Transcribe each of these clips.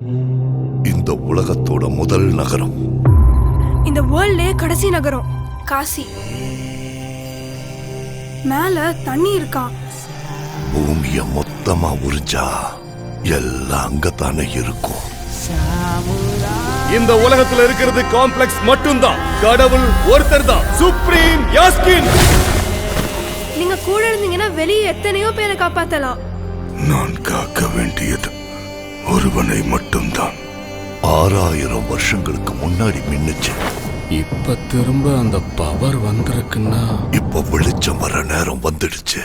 இந்த உலகத்தோட முதல் நகரம், இந்த வேர்ல்ட்லே கடைசி நகரம் காசி. மேல தண்ணி இருக்கா? பூமிய மொத்தமா உறிஞ்சா எல்லாம் அங்கத்தானே இருக்கும். இந்த உலகத்துல இருக்கிறது காம்ப்ளெக்ஸ் மட்டும்தான். கடவுள் ஒருத்தர் தான், சுப்ரீம் யாஸ்கின். நீங்க கூட இருந்தீங்கன்னா வெளியே எத்தனையோ பேரை காப்பாத்தலாம். நான் காக்க வேண்டியது ஒருவனை மட்டும்தான். 6000 வருஷங்களுக்கு முன்னாடி மின்னுச்சு. இப்ப திரும்ப அந்த பவர் வந்திருக்குன்னா இப்ப வெளிச்சம் வர நேரம் வந்துடுச்சு.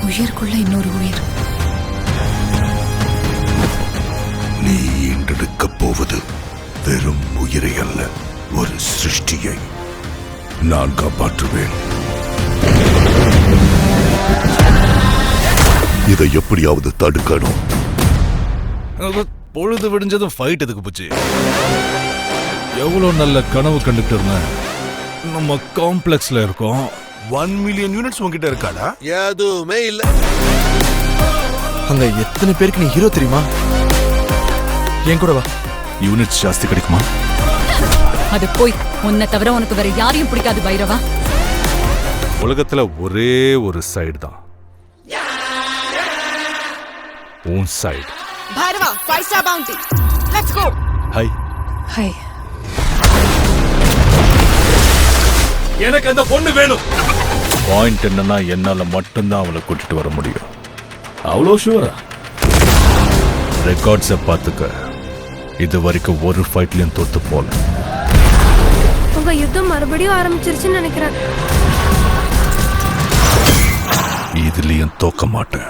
உயிர்க்குள்ள இன்னொரு உயிர். நீ ஈண்டெடுக்க போவது வெறும் உயிரை அல்ல, ஒரு சிருஷ்டியை. நான் காப்பாற்றுவேன். இதை எப்படியாவது தடுக்கணும். பொழுது விடிஞ்சதும் ஃபைட் எதுக்கு போச்சு? எவ்வளவு நல்ல கனவு கண்டுட்டு இருந்தேன். நம்ம காம்ப்ளெக்ஸ்ல இருக்கோம். 1 மில்லியன் யூனிட்ஸ் உங்ககிட்ட இருக்காடா? எதுவுமே இல்ல. அங்க எத்தனை பேருக்கு நீ ஹீரோ தெரியுமா? என் கூட வா. யூனிட்ஸ் ஜாஸ்தி கிடைக்குமா? அது போய் உன்னை தவிர உனக்கு வேற யாரையும் பிடிக்காது பைரவா. உலகத்துல ஒரே ஒரு சைடு தான், உன் side. Bhairava 5 star bounty. Let's go. Hi. Hi. எனக்கு அந்த பொண்ணு வேணும். பாயிண்ட் என்னன்னா என்னால மட்டும்தான் அவளை கூட்டிட்டு வர முடியும். அவ்வளோ ஷூரா? ரெக்கார்ட்ஸை பார்த்துக்க. இது வரைக்கும் ஒரு ஃபைட்லயும் தோத்து போல. உங்க யுத்தம் மறுபடியும் ஆரம்பிச்சிருச்சுன்னு நினைக்கிறேன். இதுலயும் தோக்க மாட்டேன்.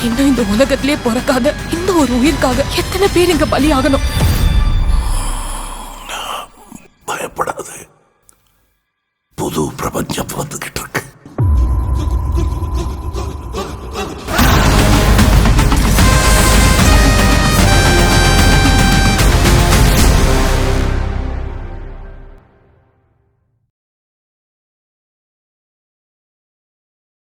இன்னும் இந்த உலகத்திலே பிறக்காத இந்த ஒரு உயிர்க்காக எத்தனை பேர் இங்க பலியாகணும்? பயப்படாது, புது பிரபஞ்சம் வந்துகிட்டு இருக்கு.